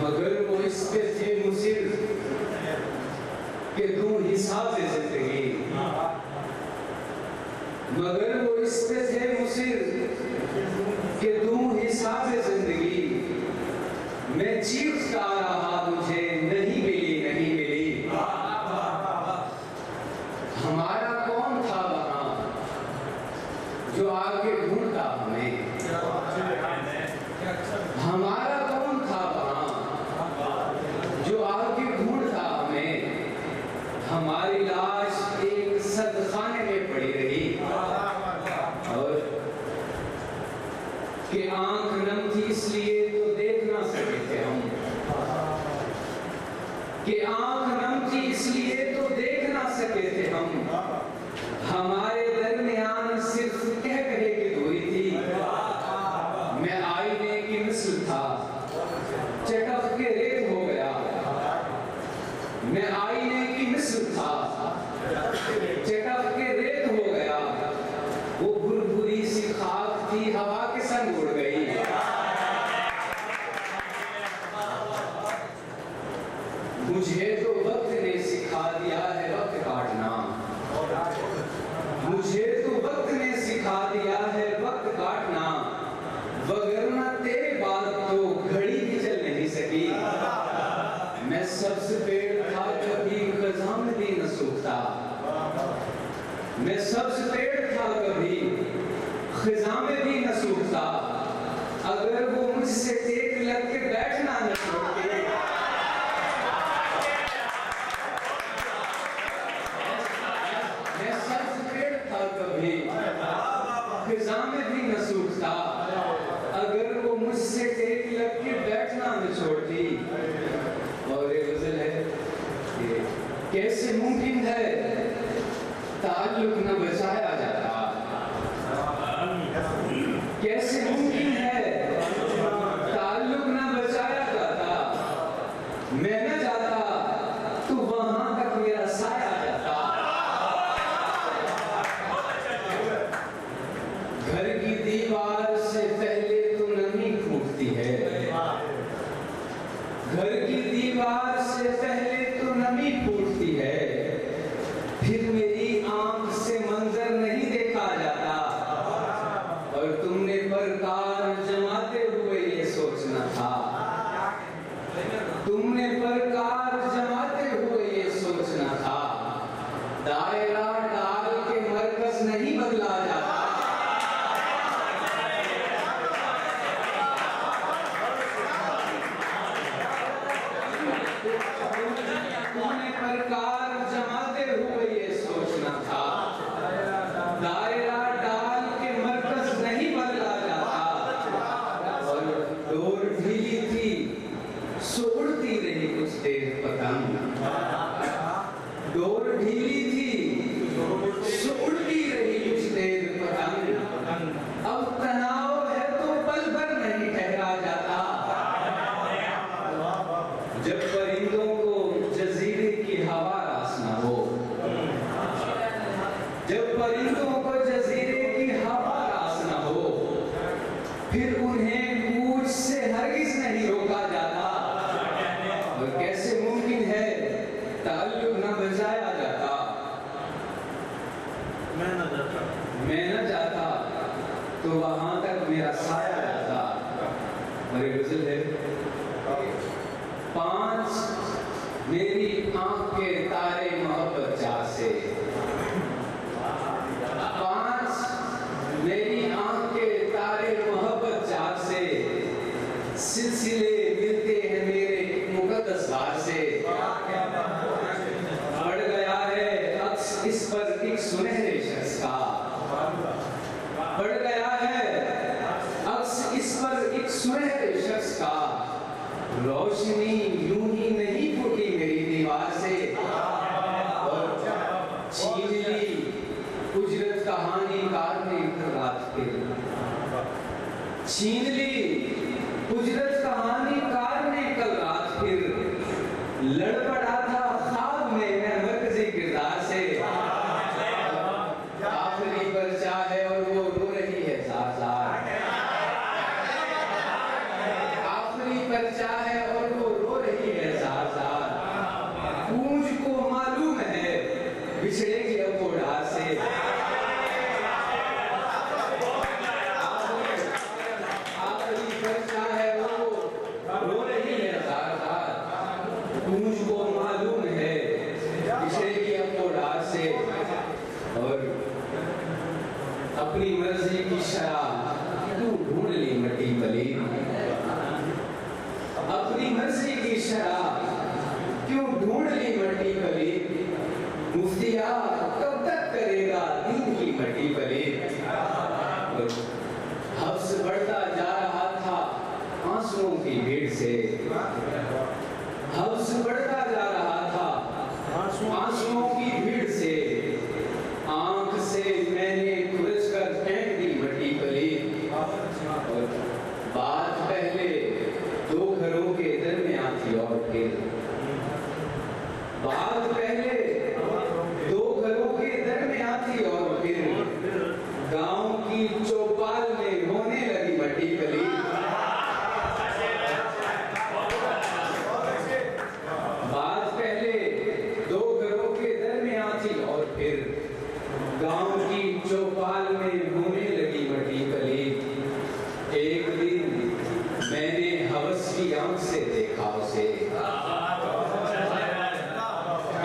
मगर वो इस पे थे मुसिर के दूं हिसाब जिंदगी, मगर वो इस पे थे मुसिर के दूं हिसाब जिंदगी। मैं चीखता रहा मुझे नहीं मिली नहीं मिली। हमारा कौन था वहां जो आगे ढूंढता हमें, हमारा कौन था वहां जो आगे ढूंढता हमें। हमारी लाश एक सदखाने में पड़ी रही और कि आंख नम थी इसलिए तो देख ना सके थे हम, कि आंख नम थी इसलिए तो देख ना सके थे हम। हमारे दरमियान सिर्फ कह कहे की दूरी थी। मैं आईने की मिसल था चटक के रेत हो गया, मैं आईने की मिसल था चटक के रेत हो गया। वो भुरभुरी सी खाक थी हवा के संग उड़ गई। मुझे तो वक्त ने सिखा दिया है वक्त काटना, मुझे तो वक्त ने सिखा दिया है वक्त काटना। वगरना तेरे बाद तो घड़ी भी चल नहीं सकी। मैं सब्ज पेड़ था कभी खज़ां में भी न सूखता, मैं सब्ज पेड़ था कभी खज़ां में भी न सूखता। अगर वो मुझसे टेक लग के बैठना न छोड़े, मैं सब्ज पेड़ था कभी खज़ां में भी न सूखता। अगर वो मुझसे टेक लग के बैठना न छोड़ती। और ये गज़ल है कि कैसे मुमकिन है ताल्लुक न बचाया जाता, कैसे मुमकिन है ताल्लुक न बचाया जाता। मैं न जाता तो वहां तक मेरा साया जाता। घर की दीवार से पहले तो नमी फूटती है, घर की दीवार से पहले तो नमी फूटती है। फिर मेरी आंख से मंजर नहीं देखा जाता। और तुमने परकार जमाते हुए ये सोचना था, तुमने परकार जमाते हुए ये सोचना था। दायरा डाल के मरकज नहीं बदला जाता। तुमने परकार जमाते हुए ये सोचना था। दायरा डाल के मरकज नहीं बदला जाता। और डोर ढीली थी सो उड़ती रही कुछ देर पतंग, डोर ढीली थी सो उड़ती रही कुछ देर पतंग। अब तनाव है तो पल भर नहीं ठहरा जाता। जब परिंदों को जजीरे की हवा रास न हो, जब परिंदों को जजीरे की हवा रास न हो, फिर उन्हें कूच से हरगिज नहीं रोका जाता। और कैसे मुमकिन है ताल्लुक न बचाया जाता। मैं न जाता तो वहां तक मेरा साया जाता। और ये गज़ल है 5 मेरी आंख के तारे मोहब्बत चाह से, 5 मेरी आंख के तारे मोहब्बत चाह से। सिलसिले मिलते हैं मेरे मुकद्दस बार से। बढ़ गया है अक्स इस पर एक सुनहरे शख्स का, बढ़ गया है अक्स इस पर एक सुनहरे शख्स का। रोशनी यूं ही नहीं फूटी मेरी दीवार से। और छीन ली उजरत कहानीकार ने रात के, छीन ली उजरत कहानीकार ने कल रात फिर। लड़ पड़ा था ख्वाब में मैं मरकज़ी किरदार से। आखिरी पर्चा है और वो रो रही है ज़ार-ज़ार, आखिरी पर्चा है और वो रो रही है ज़ार-ज़ार, मुझको मालूम है पिछड़ेगी अब तो डार से, और अपनी मर्जी की शराब क्यों ढूंढ ली मट्टी पलीद, अपनी मर्जी की शराब क्यों ढूंढ ली मट्टी पलीद, मुफ्तिया कब तक करेगा दीन की मट्टी पलीद। हफ्स बढ़ता जा रहा था आंसुओं की भीड़ से, हफ्स बढ़ता जा रहा था आंसुओं की भीड़ से, आंख से मैंने खुरच कर फेंक दी मट्टी पलीद। बात पहले दो घरों के दरमियान थी और फिर बात पहले दो घरों के दरमियान थी और फिर गांव की चौपाल में होने लगी मट्टी पलीद। बात पहले दो घरों के दरमियान थी और फिर गांव की चौपाल में होने लगी मट्टी पलीद। एक दिन मैंने हवस की आंख से देखा उसे,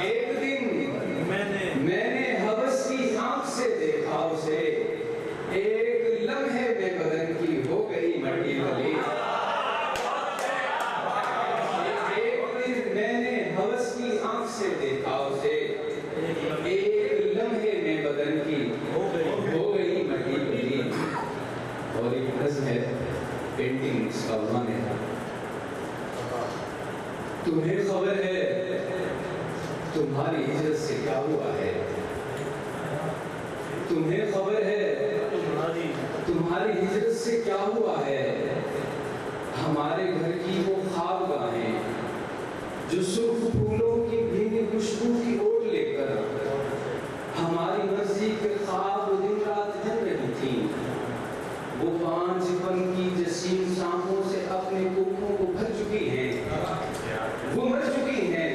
एक दिन मैंने हवस की आंख से देखा उसे, एक लम्हे में बदन की हो गई मट्टी पलीद। एक दिन मैंने हवस की आंख से देखा उसे, एक लम्हे में बदन की हो गई मट्टी पलीद। और एक नज़्म है, पेंटिंग इसका उन्होंने है, तुम्हें खबर है तुम्हारी हिजरत से क्या हुआ है, तुम्हें खबर है तुम्हारी हिजरत से क्या हुआ है। हमारे घर की वो ख्वाबगाहें जो सुर्ख फूलों की भीनी खुशबू की ओर लेकर हमारी मर्जी के ख्वाब दिन रात जल रही थी, वो पांचपन की जसीम सांपों से अपने कोखों को भर चुकी हैं, वो मर चुकी हैं।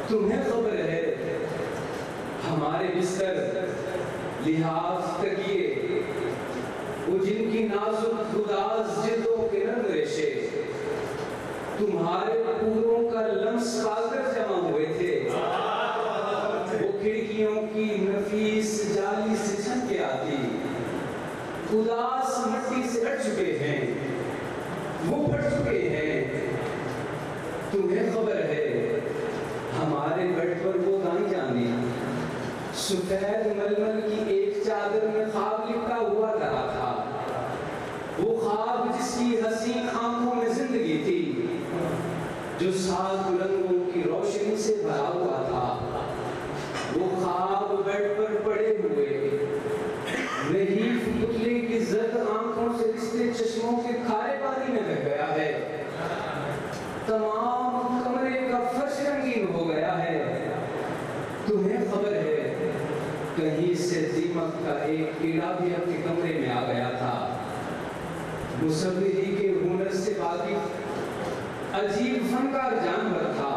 तुम्हें खबर है हमारे बिस्तर लिहाज तकिए वो जिनकी नाजुक उदास जिल्दों के रंग रेशे तुम्हारे पूरों का लम्स पाकर जमा हुए थे, वो खिड़कियों की नफीस जाली से छन के आती उदास मट्टी से अट चुके हैं, वो फट चुके हैं। तुम्हें खबर है हमारे बेड पर वो दाई जानी सफेद मलमल की एक चादर में ख्वाब लिपटा हुआ रहा था, वो ख्वाब जिसकी हसीन आंखों में जिंदगी थी, जो सात रंगों की रोशनी से भरा हुआ था। वो ख्वाब बेड पर पड़े हुए नहीफ पुतले की जर्द आंखों से रिश्ते चश्मों के खारे पानी में बह गया है, तमाम कमरे का फर्श रंगीन हो गया है। तुम्हें खबर है कहीं से दीमक का एक कीड़ा भी अपने कमरे में आ गया था, मुसव्विरी के हुनर से वाकिफ अजीब फनकार जानवर था,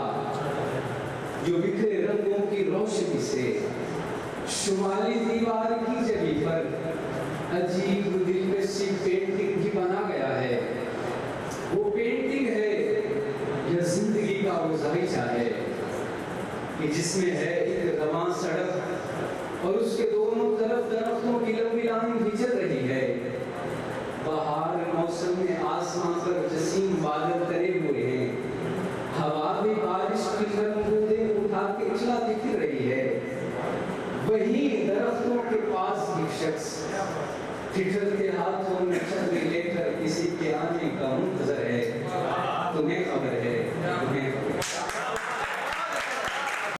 जो बिखरे रंगों की रोशनी से शुमाली दीवार की जगह पर अजीब दिलकशी पेंटिंग भी बना गया है। वो पेंटिंग है यह जिंदगी का वो जायजा है कि जिसमें है एक रवां सड़क और उसके दोनों तरफ दरख्तों की लंबी लाइन गुजर रही है। बाहर मौसम में आसमान पर जसीम बादल करे हुए हैं, हवा भी बारिश की गर्म बूंदें उठा के चलाती फिर रही है। वहीं दरख्तों के पास एक शख्स ठिठुरते हाथों में छतरी लेकर किसी के आने का मुंतजर है।